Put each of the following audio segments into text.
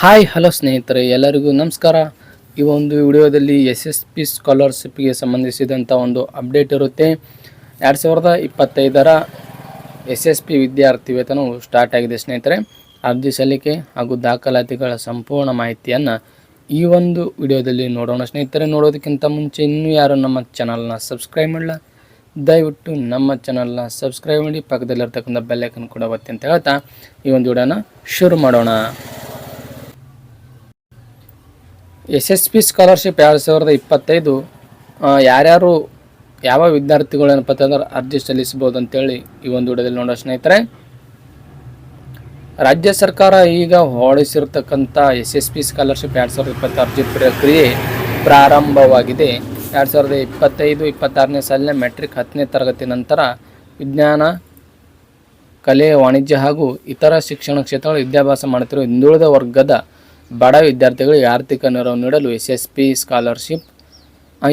Hi hello ಸ್ನೇಹಿತರೆ, ಎಲ್ಲರಿಗೂ ನಮಸ್ಕಾರ. ಈ ಒಂದು ವಿಡಿಯೋದಲ್ಲಿ SSP ಸ್ಕಾಲರ್ಶಿಪ್ಗೆ ಸಂಬಂಧಿಸಿದಂಥ ಒಂದು ಅಪ್ಡೇಟ್ ಇರುತ್ತೆ. 2025ರ SSP ವಿದ್ಯಾರ್ಥಿ ವೇತನವು ಸ್ಟಾರ್ಟ್ ಆಗಿದೆ ಸ್ನೇಹಿತರೆ. ಅರ್ಜಿ ಸಲ್ಲಿಕೆ ಹಾಗೂ ದಾಖಲಾತಿಗಳ ಸಂಪೂರ್ಣ ಮಾಹಿತಿಯನ್ನು ಈ ಒಂದು ವಿಡಿಯೋದಲ್ಲಿ ನೋಡೋಣ ಸ್ನೇಹಿತರೆ. ನೋಡೋದಕ್ಕಿಂತ ಮುಂಚೆ ಇನ್ನೂ ಯಾರು ನಮ್ಮ ಚಾನಲ್ನ ಸಬ್ಸ್ಕ್ರೈಬ್ ಮಾಡಲ್ಲ, ದಯವಿಟ್ಟು ನಮ್ಮ ಚಾನಲ್ನ ಸಬ್ಸ್ಕ್ರೈಬ್ ಮಾಡಿ, ಪಕ್ಕದಲ್ಲಿರ್ತಕ್ಕಂಥ ಬೆಲ್ ಐಕನ್ ಕೂಡ ಒತ್ತಿ ಅಂತ ಹೇಳ್ತಾ ಈ ಒಂದು ವಿಡಿಯೋನ ಶುರು ಮಾಡೋಣ. SSP ಸ್ಕಾಲರ್ಶಿಪ್ 2025 ಯಾರ್ಯಾರು ಯಾವ ವಿದ್ಯಾರ್ಥಿಗಳು ಏನಪ್ಪ ಅಂತಂದ್ರೆ ಅರ್ಜಿ ಸಲ್ಲಿಸಬಹುದು ಅಂತೇಳಿ ಈ ಒಂದು ವಿಡಿಯೋದಲ್ಲಿ ನೋಡೋ ಸ್ನೇಹಿತರೆ. ರಾಜ್ಯ ಸರ್ಕಾರ ಈಗ ಹೊರಡಿಸಿರ್ತಕ್ಕಂಥ SSP ಸ್ಕಾಲರ್ಶಿಪ್ 2020 ಅರ್ಜಿ ಪ್ರಕ್ರಿಯೆ ಪ್ರಾರಂಭವಾಗಿದೆ. 2025-26ನೇ ಸಾಲಿನ ಮೆಟ್ರಿಕ್ 10ನೇ ತರಗತಿ ನಂತರ ವಿಜ್ಞಾನ, ಕಲೆ, ವಾಣಿಜ್ಯ ಹಾಗೂ ಇತರ ಶಿಕ್ಷಣ ಕ್ಷೇತ್ರಗಳಲ್ಲಿ ವಿದ್ಯಾಭ್ಯಾಸ ಮಾಡುತ್ತಿರುವ ಹಿಂದುಳಿದ ವರ್ಗದ ಬಡ ವಿದ್ಯಾರ್ಥಿಗಳಿಗೆ ಆರ್ಥಿಕ ನೆರವು ನೀಡಲು SSP ಸ್ಕಾಲರ್ಶಿಪ್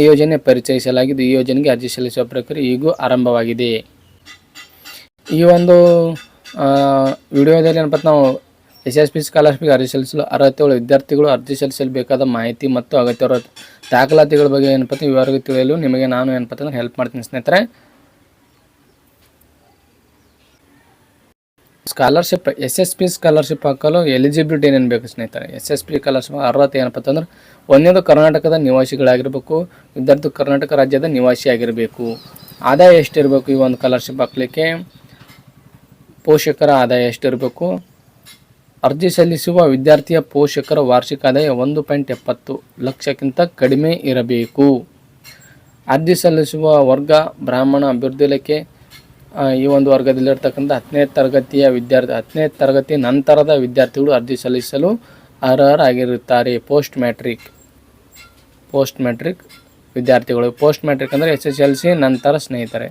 ಯೋಜನೆ ಪರಿಚಯಿಸಲಾಗಿದ್ದು, ಈ ಯೋಜನೆಗೆ ಅರ್ಜಿ ಸಲ್ಲಿಸುವ ಪ್ರಕ್ರಿಯೆ ಈಗೂ ಆರಂಭವಾಗಿದೆ. ಈ ಒಂದು ವಿಡಿಯೋದಲ್ಲಿ ಏನಪ್ಪ ನಾವು SSP ಸ್ಕಾಲರ್ಶಿಪ್ಗೆ ಅರ್ಜಿ ಸಲ್ಲಿಸಲು ಅರ್ಹತೆಯುಳ್ಳ ವಿದ್ಯಾರ್ಥಿಗಳು ಅರ್ಜಿ ಸಲ್ಲಿಸಲು ಬೇಕಾದ ಮಾಹಿತಿ ಮತ್ತು ಅಗತ್ಯವಿರುವ ದಾಖಲಾತಿಗಳ ಬಗ್ಗೆ ಏನಪ್ಪ ವಿವರವಾಗಿ ತಿಳಿಯಲು ನಿಮಗೆ ನಾನು ಏನಪ್ಪ ಅಂತಂದ್ರೆ ಹೆಲ್ಪ್ ಮಾಡ್ತೀನಿ ಸ್ನೇಹಿತರೆ. ಸ್ಕಾಲರ್ಶಿಪ್ SSP ಸ್ಕಾಲರ್ಶಿಪ್ ಹಾಕಲು ಎಲಿಜಿಬಿಲಿಟಿ ಏನೇನು ಬೇಕು ಸ್ನೇಹಿತರೆ. SSP ಸ್ಕಾಲರ್ಶಿಪ್ ಅರ್ಹತೆ ಏನಪ್ಪ ಅಂತಂದ್ರೆ, ಒಂದನೇದು ಕರ್ನಾಟಕದ ನಿವಾಸಿಗಳಾಗಿರಬೇಕು, ವಿದ್ಯಾರ್ಥಿ ಕರ್ನಾಟಕ ರಾಜ್ಯದ ನಿವಾಸಿ ಆಗಿರಬೇಕು. ಆದಾಯ ಎಷ್ಟಿರಬೇಕು ಈ ಒಂದು ಸ್ಕಾಲರ್ಶಿಪ್ ಹಾಕಲಿಕ್ಕೆ, ಪೋಷಕರ ಆದಾಯ ಎಷ್ಟಿರಬೇಕು, ಅರ್ಜಿ ಸಲ್ಲಿಸುವ ವಿದ್ಯಾರ್ಥಿಯ ಪೋಷಕರ ವಾರ್ಷಿಕ ಆದಾಯ 1.70 ಲಕ್ಷಕ್ಕಿಂತ ಕಡಿಮೆ ಇರಬೇಕು. ಅರ್ಜಿ ಸಲ್ಲಿಸುವ ವರ್ಗ ಬ್ರಾಹ್ಮಣ ಅಭಿವೃದ್ಧಿ ಇಲಾಖೆ. ಈ ಒಂದು ವರ್ಗದಲ್ಲಿರ್ತಕ್ಕಂಥ 10ನೇ ತರಗತಿ ನಂತರದ ವಿದ್ಯಾರ್ಥಿಗಳು ಅರ್ಜಿ ಸಲ್ಲಿಸಲು ಅರ್ಹರಾಗಿರುತ್ತಾರೆ. ಪೋಸ್ಟ್ ಮ್ಯಾಟ್ರಿಕ್ ವಿದ್ಯಾರ್ಥಿಗಳು. ಪೋಸ್ಟ್ ಮ್ಯಾಟ್ರಿಕ್ ಅಂದರೆ SSLC ನಂತರ ಸ್ನೇಹಿತರೆ.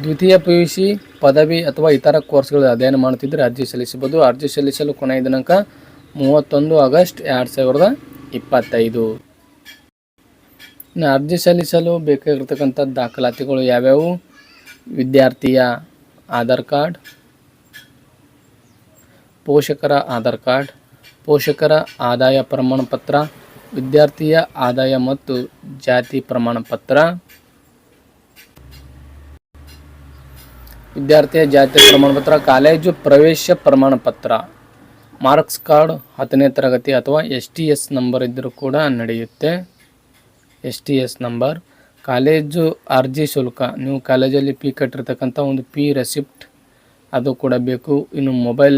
ದ್ವಿತೀಯ PUC, ಪದವಿ ಅಥವಾ ಇತರ ಕೋರ್ಸ್ಗಳು ಅಧ್ಯಯನ ಮಾಡುತ್ತಿದ್ದರೆ ಅರ್ಜಿ ಸಲ್ಲಿಸಬಹುದು. ಅರ್ಜಿ ಸಲ್ಲಿಸಲು ಕೊನೆಯ ದಿನಾಂಕ 31 ಆಗಸ್ಟ್ 2025. ಇನ್ನು ಅರ್ಜಿ ಸಲ್ಲಿಸಲು ಬೇಕಾಗಿರ್ತಕ್ಕಂಥ ದಾಖಲಾತಿಗಳು ಯಾವ್ಯಾವು? ವಿದ್ಯಾರ್ಥಿಯ ಆಧಾರ್ ಕಾರ್ಡ್, ಪೋಷಕರ ಆಧಾರ್ ಕಾರ್ಡ್, ಪೋಷಕರ ಆದಾಯ ಪ್ರಮಾಣ ಪತ್ರ, ವಿದ್ಯಾರ್ಥಿಯ ಆದಾಯ ಮತ್ತು ಜಾತಿ ಪ್ರಮಾಣ ಪತ್ರ, ವಿದ್ಯಾರ್ಥಿಯ ಜಾತಿ ಪ್ರಮಾಣ ಪತ್ರ, ಕಾಲೇಜು ಪ್ರವೇಶ ಪ್ರಮಾಣ ಪತ್ರ, ಮಾರ್ಕ್ಸ್ ಕಾರ್ಡ್, 10ನೇ ತರಗತಿ ಅಥವಾ STS ನಂಬರ್ ಇದ್ದರೂ ಕೂಡ ನಡೆಯುತ್ತೆ. STS ನಂಬರ್, ಕಾಲೇಜು ಅರ್ಜಿ ಶುಲ್ಕ, ನೀವು ಕಾಲೇಜಲ್ಲಿ ಫೀ ಕಟ್ಟಿರ್ತಕ್ಕಂಥ ಒಂದು ಫೀ ರೆಸಿಪ್ಟ್ ಅದು ಕೂಡ ಬೇಕು. ಇನ್ನು ಮೊಬೈಲ್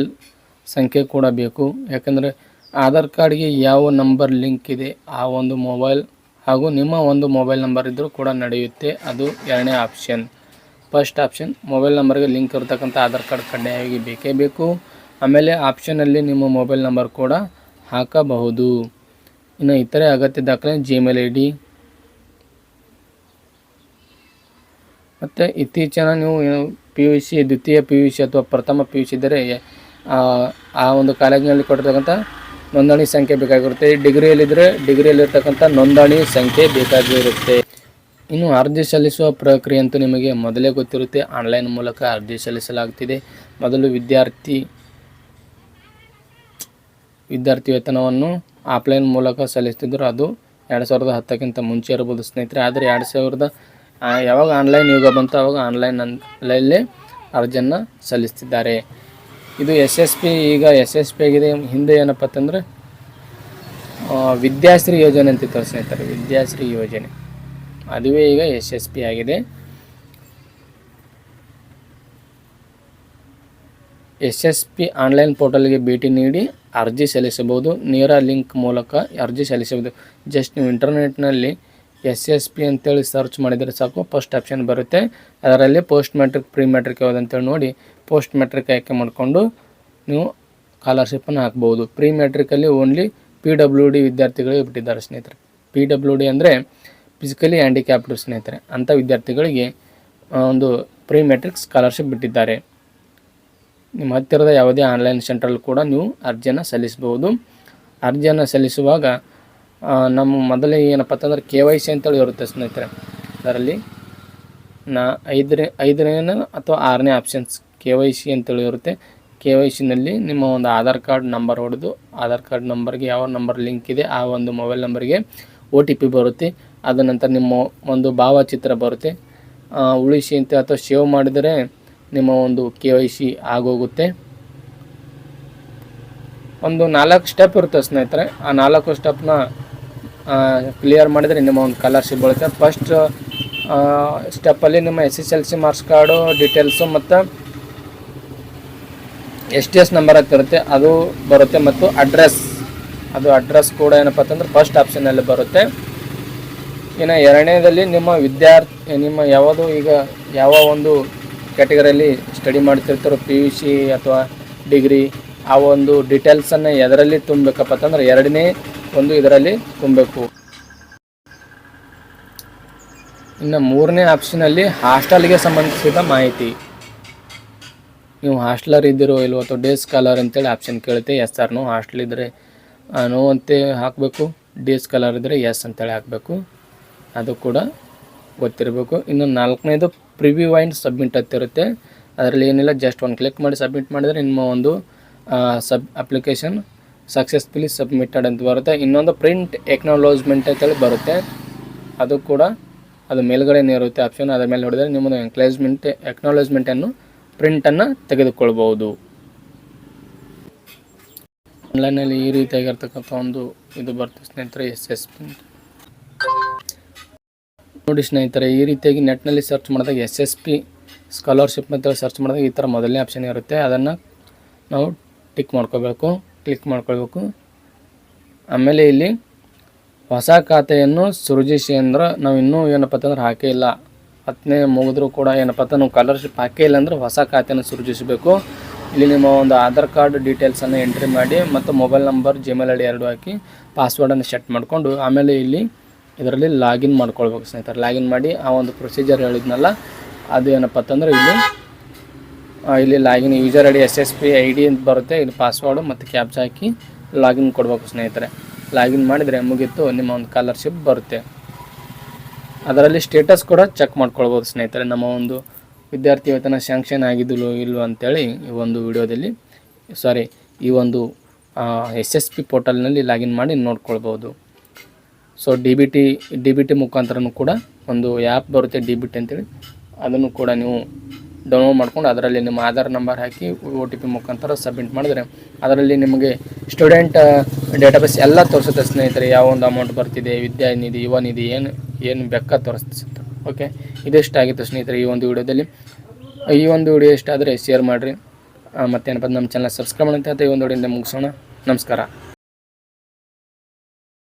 ಸಂಖ್ಯೆ ಕೂಡ ಬೇಕು, ಯಾಕಂದರೆ ಆಧಾರ್ ಕಾರ್ಡ್ಗೆ ಯಾವ ನಂಬರ್ ಲಿಂಕ್ ಇದೆ ಆ ಒಂದು ಮೊಬೈಲ್ ಹಾಗೂ ನಿಮ್ಮ ಒಂದು ಮೊಬೈಲ್ ನಂಬರ್ ಇದ್ದರೂ ಕೂಡ ನಡೆಯುತ್ತೆ. ಅದು 2ನೇ ಆಪ್ಷನ್. ಫಸ್ಟ್ ಆಪ್ಷನ್ ಮೊಬೈಲ್ ನಂಬರ್ಗೆ ಲಿಂಕ್ ಇರತಕ್ಕಂಥ ಆಧಾರ್ ಕಾರ್ಡ್ ಕಡ್ಡಾಯವಾಗಿ ಬೇಕೇ ಬೇಕು. ಆಮೇಲೆ ಆಪ್ಷನಲ್ಲಿ ನಿಮ್ಮ ಮೊಬೈಲ್ ನಂಬರ್ ಕೂಡ ಹಾಕಬಹುದು. ಇನ್ನು ಇತರೆ ಅಗತ್ಯ ದಾಖಲೆ Gmail ID. ಮತ್ತು ಇತ್ತೀಚಿನ ನೀವು PUC, ದ್ವಿತೀಯ PUC ಅಥವಾ ಪ್ರಥಮ PUC ಇದ್ದರೆ ಆ ಒಂದು ಕಾಲೇಜಿನಲ್ಲಿ ಕೊಟ್ಟಿರ್ತಕ್ಕಂಥ ನೋಂದಣಿ ಸಂಖ್ಯೆ ಬೇಕಾಗಿರುತ್ತೆ. ಡಿಗ್ರಿಯಲ್ಲಿದ್ದರೆ ಡಿಗ್ರಿಯಲ್ಲಿರ್ತಕ್ಕಂಥ ನೋಂದಣಿ ಸಂಖ್ಯೆ ಬೇಕಾಗಿರುತ್ತೆ. ಇನ್ನು ಅರ್ಜಿ ಸಲ್ಲಿಸುವ ಪ್ರಕ್ರಿಯೆ ಅಂತೂ ನಿಮಗೆ ಮೊದಲೇ ಗೊತ್ತಿರುತ್ತೆ. ಆನ್ಲೈನ್ ಮೂಲಕ ಅರ್ಜಿ ಸಲ್ಲಿಸಲಾಗ್ತಿದೆ. ಮೊದಲು ವಿದ್ಯಾರ್ಥಿ ವೇತನವನ್ನು ಆಫ್ಲೈನ್ ಮೂಲಕ ಸಲ್ಲಿಸ್ತಿದ್ರು. ಅದು 2010ಕ್ಕಿಂತ ಮುಂಚೆ ಇರ್ಬೋದು ಸ್ನೇಹಿತರೆ. ಆದರೆ 2000 ಯಾವಾಗ ಆನ್ಲೈನ್ ಯುಗ ಬಂತು ಆವಾಗ ಆನ್ಲೈನಲ್ಲೇ ಅರ್ಜಿಯನ್ನು ಸಲ್ಲಿಸ್ತಿದ್ದಾರೆ. ಇದು SSP. ಈಗ SSP ಆಗಿದೆ. ಹಿಂದೆ ಏನಪ್ಪ ಅಂತಂದರೆ ವಿದ್ಯಾಶ್ರೀ ಯೋಜನೆ ಅಂತಿತ್ತು ಸ್ನೇಹಿತರೆ. ವಿದ್ಯಾಶ್ರೀ ಯೋಜನೆ ಅದುವೇ ಈಗ SSP ಆಗಿದೆ. SSP ಆನ್ಲೈನ್ ಪೋರ್ಟಲ್ಗೆ ಭೇಟಿ ನೀಡಿ ಅರ್ಜಿ ಸಲ್ಲಿಸಬಹುದು. ನೇರ ಲಿಂಕ್ ಮೂಲಕ ಅರ್ಜಿ ಸಲ್ಲಿಸಬಹುದು. ಜಸ್ಟ್ ನೀವು ಇಂಟರ್ನೆಟ್ನಲ್ಲಿ SSP ಅಂತೇಳಿ ಸರ್ಚ್ ಮಾಡಿದರೆ ಸಾಕು, ಫಸ್ಟ್ ಆಪ್ಷನ್ ಬರುತ್ತೆ. ಅದರಲ್ಲಿ ಪೋಸ್ಟ್ ಮ್ಯಾಟ್ರಿಕ್, ಪ್ರೀ ಮ್ಯಾಟ್ರಿಕ್ ಯಾವುದಂತೇಳಿ ನೋಡಿ ಪೋಸ್ಟ್ ಮ್ಯಾಟ್ರಿಕ್ ಆಯ್ಕೆ ಮಾಡಿಕೊಂಡು ನೀವು ಸ್ಕಾಲರ್ಶಿಪ್ಪನ್ನು ಹಾಕ್ಬೋದು. ಪ್ರೀ ಮ್ಯಾಟ್ರಿಕಲ್ಲಿ ಓನ್ಲಿ PWD ವಿದ್ಯಾರ್ಥಿಗಳಿಗೆ ಬಿಟ್ಟಿದ್ದಾರೆ ಸ್ನೇಹಿತರೆ. PWD ಅಂದರೆ ಫಿಸಿಕಲಿ ಹ್ಯಾಂಡಿಕ್ಯಾಪ್ಡ್ ಸ್ನೇಹಿತರೆ. ಅಂಥ ವಿದ್ಯಾರ್ಥಿಗಳಿಗೆ ಒಂದು ಪ್ರೀ ಮ್ಯಾಟ್ರಿಕ್ ಸ್ಕಾಲರ್ಶಿಪ್ ಬಿಟ್ಟಿದ್ದಾರೆ. ನಿಮ್ಮ ಹತ್ತಿರದ ಯಾವುದೇ ಆನ್ಲೈನ್ ಸೆಂಟ್ರಲ್ಲಿ ಕೂಡ ನೀವು ಅರ್ಜಿಯನ್ನು ಸಲ್ಲಿಸಬಹುದು. ಅರ್ಜಿಯನ್ನು ಸಲ್ಲಿಸುವಾಗ ನಮ್ಮ ಮೊದಲೇ ಏನಪ್ಪ ಅಂತಂದ್ರೆ KYC ಅಂತೇಳಿ ಇರುತ್ತೆ ಸ್ನೇಹಿತರೆ. ಅದರಲ್ಲಿ 5ನೇ ಅಥವಾ 6ನೇ ಆಪ್ಷನ್ಸ್ KYC ಅಂತೇಳಿ ಇರುತ್ತೆ. KYCನಲ್ಲಿ ನಿಮ್ಮ ಒಂದು ಆಧಾರ್ ಕಾರ್ಡ್ ನಂಬರ್ ಹೊಡೆದು ಆಧಾರ್ ಕಾರ್ಡ್ ನಂಬರ್ಗೆ ಯಾವ ನಂಬರ್ ಲಿಂಕ್ ಇದೆ ಆ ಒಂದು ಮೊಬೈಲ್ ನಂಬರ್ಗೆ OTP ಬರುತ್ತೆ. ಅದ ನಂತರ ನಿಮ್ಮ ಒಂದು ಭಾವಚಿತ್ರ ಬರುತ್ತೆ. ಉಳಿಸಿ ಅಂತ ಅಥವಾ ಸೇವ್ ಮಾಡಿದರೆ ನಿಮ್ಮ ಒಂದು KYC ಆಗೋಗುತ್ತೆ. ಒಂದು 4 ಸ್ಟೆಪ್ ಇರುತ್ತೆ ಸ್ನೇಹಿತರೆ. ಆ 4 ಸ್ಟೆಪ್ನ ಕ್ಲಿಯರ್ ಮಾಡಿದರೆ ನಿಮ್ಮ ಒಂದು ಸ್ಕಾಲರ್ಶಿಪ್ ಬರುತ್ತೆ. ಫಸ್ಟ್ ಸ್ಟೆಪ್ಪಲ್ಲಿ ನಿಮ್ಮ SSLC ಮಾರ್ಕ್ಸ್ ಕಾರ್ಡು ಡೀಟೇಲ್ಸು ಮತ್ತು STS ನಂಬರ್ ಅಂತಿರುತ್ತೆ ಅದು ಬರುತ್ತೆ, ಮತ್ತು ಅಡ್ರೆಸ್ ಕೂಡ ಏನಪ್ಪ ಅಂತಂದ್ರೆ ಫಸ್ಟ್ ಆಪ್ಷನಲ್ಲಿ ಬರುತ್ತೆ. ಇನ್ನು ಎರಡನೇದಲ್ಲಿ ನಿಮ್ಮ ಯಾವುದು ಈಗ ಯಾವ ಒಂದು ಕ್ಯಾಟಗರಿಯಲ್ಲಿ ಸ್ಟಡಿ ಮಾಡ್ತಿರ್ತಾರೋ PUC ಅಥವಾ ಡಿಗ್ರಿ ಆ ಒಂದು ಡೀಟೇಲ್ಸನ್ನು ಎದರಲ್ಲಿ ತುಂಬಬೇಕಪ್ಪ ಅಂತಂದ್ರೆ ಎರಡನೇ ಒಂದು ಇದರಲ್ಲಿ ತುಂಬಬೇಕು. ಇನ್ನು ಮೂರನೇ ಆಪ್ಷನಲ್ಲಿ ಹಾಸ್ಟೆಲ್ಗೆ ಸಂಬಂಧಿಸಿದ ಮಾಹಿತಿ. ನೀವು ಹಾಸ್ಟೆಲರ್ ಇದ್ದೀರೋ ಇಲ್ವೋ ಅಥವಾ ಡೇ ಸ್ಕಾಲರ್ ಅಂತೇಳಿ ಆಪ್ಷನ್ ಕೇಳುತ್ತೆ. Yes or no. ಹಾಸ್ಟೆಲ್ ಇದ್ದರೆ ನೋ ಅಂತ ಹಾಕಬೇಕು, ಡೇ ಸ್ಕಾಲರ್ ಇದ್ದರೆ ಎಸ್ ಅಂತೇಳಿ ಹಾಕಬೇಕು. ಅದು ಕೂಡ ಗೊತ್ತಿರಬೇಕು. ಇನ್ನು 4ನೇದು ಪ್ರಿವ್ಯೂ ಆ್ಯಂಡ್ ಸಬ್ಮಿಟ್ ಅಂತಿರುತ್ತೆ. ಅದರಲ್ಲಿ ಏನಿಲ್ಲ, ಜಸ್ಟ್ ಒಂದು ಕ್ಲಿಕ್ ಮಾಡಿ ಸಬ್ಮಿಟ್ ಮಾಡಿದರೆ ನಿಮ್ಮ ಒಂದು ಅಪ್ಲಿಕೇಶನ್ ಸಕ್ಸಸ್ಫುಲಿ ಸಬ್ಮಿಟೆಡ್ ಅಂತ ಬರುತ್ತೆ. ಇನ್ನೊಂದು ಪ್ರಿಂಟ್ ಎಕ್ನಾಲಜ್ಮೆಂಟ್ ಅಂತೇಳಿ ಬರುತ್ತೆ. ಅದು ಕೂಡ ಅದು ಮೇಲ್ಗಡೆನೇ ಇರುತ್ತೆ ಆಪ್ಷನ್. ಅದರ ಮೇಲೆ ಹೊಡೆದರೆ ನಿಮ್ಮದು ಎಕ್ನಾಲಜ್ಮೆಂಟನ್ನು ಪ್ರಿಂಟನ್ನು ತೆಗೆದುಕೊಳ್ಬೋದು. ಆನ್ಲೈನಲ್ಲಿ ಈ ರೀತಿಯಾಗಿರ್ತಕ್ಕಂಥ ಒಂದು ಇದು ಬರ್ತದೆ ಸ್ನೇಹಿತರೆ, SSP. ನೋಡಿ ಸ್ನೇಹಿತರೆ, ಈ ರೀತಿಯಾಗಿ ನೆಟ್ನಲ್ಲಿ ಸರ್ಚ್ ಮಾಡಿದಾಗ SSP ಸ್ಕಾಲರ್ಶಿಪ್ ಅಂತೇಳಿ ಸರ್ಚ್ ಮಾಡಿದಾಗ ಈ ಥರ ಮೊದಲನೇ ಆಪ್ಷನ್ ಇರುತ್ತೆ. ಅದನ್ನು ನಾವು ಕ್ಲಿಕ್ ಮಾಡ್ಕೊಳ್ಬೇಕು. ಆಮೇಲೆ ಇಲ್ಲಿ ಹೊಸ ಖಾತೆಯನ್ನು ಸೃಜಿಸಿ ಅಂದ್ರೆ ನಾವು ಇನ್ನೂ ಏನಪ್ಪ ಅಂತಂದ್ರೆ ಹಾಕೇ ಇಲ್ಲ, 10ನೇ ಮುಗಿದ್ರೂ ಕೂಡ ಏನಪ್ಪ ಅಂತ ನಾವು ಸ್ಕಾಲರ್ಶಿಪ್ ಹಾಕೇ ಇಲ್ಲ ಅಂದರೆ ಹೊಸ ಖಾತೆಯನ್ನು ಸೃಜಿಸಬೇಕು. ಇಲ್ಲಿ ನಿಮ್ಮ ಒಂದು ಆಧಾರ್ ಕಾರ್ಡ್ ಡೀಟೇಲ್ಸನ್ನು ಎಂಟ್ರಿ ಮಾಡಿ ಮತ್ತು ಮೊಬೈಲ್ ನಂಬರ್ Gmail ID 2 ಹಾಕಿ ಪಾಸ್ವರ್ಡನ್ನು ಸೆಟ್ ಮಾಡಿಕೊಂಡು ಆಮೇಲೆ ಇದರಲ್ಲಿ ಲಾಗಿನ್ ಮಾಡ್ಕೊಳ್ಬೇಕು ಸ್ನೇಹಿತರೆ. ಲಾಗಿನ್ ಮಾಡಿ ಆ ಒಂದು ಪ್ರೊಸೀಜರ್ ಹೇಳಿದ್ನಲ್ಲ ಅದು ಏನಪ್ಪ ಅಂತಂದ್ರೆ ಇಲ್ಲಿ login user ID SSP ID ಅಂತ ಬರುತ್ತೆ. ಇಲ್ಲಿ ಪಾಸ್ವರ್ಡು ಮತ್ತು ಕ್ಯಾಪ್ಚಾ ಹಾಕಿ ಲಾಗಿನ್ ಕೊಡಬೇಕು ಸ್ನೇಹಿತರೆ. ಲಾಗಿನ್ ಮಾಡಿದರೆ ಮುಗೀತು, ನಿಮ್ಮ ಒಂದು ಸ್ಕಾಲರ್ಶಿಪ್ ಬರುತ್ತೆ. ಅದರಲ್ಲಿ ಸ್ಟೇಟಸ್ ಕೂಡ ಚೆಕ್ ಮಾಡ್ಕೊಳ್ಬೋದು ಸ್ನೇಹಿತರೆ. ನಮ್ಮ ಒಂದು ವಿದ್ಯಾರ್ಥಿ ವೇತನ ಸ್ಯಾಂಕ್ಷನ್ ಆಗಿದ್ದಿಲ್ಲೋ ಇಲ್ಲೋ ಅಂತೇಳಿ ಈ ಒಂದು SSP ಪೋರ್ಟಲ್ನಲ್ಲಿ ಲಾಗಿನ್ ಮಾಡಿ ನೋಡ್ಕೊಳ್ಬೋದು. ಸೊ DBT ಮುಖಾಂತರನೂ ಕೂಡ ಒಂದು ಆ್ಯಪ್ ಬರುತ್ತೆ DBT ಅಂತೇಳಿ, ಅದನ್ನು ಕೂಡ ನೀವು ಡೌನ್ಲೋಡ್ ಮಾಡ್ಕೊಂಡು ಅದರಲ್ಲಿ ನಿಮ್ಮ ಆಧಾರ್ ನಂಬರ್ ಹಾಕಿ OTP ಮುಖಾಂತರ ಸಬ್ಮಿಟ್ ಮಾಡಿದ್ರೆ ಅದರಲ್ಲಿ ನಿಮಗೆ ಸ್ಟೂಡೆಂಟ್ ಡೇಟಾಬೇಸ್ ಎಲ್ಲ ತೋರಿಸುತ್ತೆ ಸ್ನೇಹಿತರೆ. ಯಾವ ಒಂದು ಅಮೌಂಟ್ ಬರ್ತಿದೆ, ವಿದ್ಯಾನಿಧಿ, ಯುವ ನಿಧಿ, ಏನು ಬೇಕಾದ ತೋರಿಸುತ್ತೆ. ಓಕೆ, ಇದಿಷ್ಟ ಆಗಿತ್ತು ಸ್ನೇಹಿತರೆ ಈ ಒಂದು ವಿಡಿಯೋದಲ್ಲಿ. ಈ ಒಂದು ವಿಡಿಯೋ ಇಷ್ಟ ಆದರೆ ಶೇರ್ ಮಾಡಿರಿ, ಮತ್ತೇನಪ್ಪ ನಮ್ಮ ಚಾನಲ್ ಸಬ್ಸ್ಕ್ರೈಬ್ ಮಾಡಿ ಅಂತ ಈ ಒಂದು ವಿಡಿಯೋದಿಂದ ಮುಗಿಸೋಣ. ನಮಸ್ಕಾರ.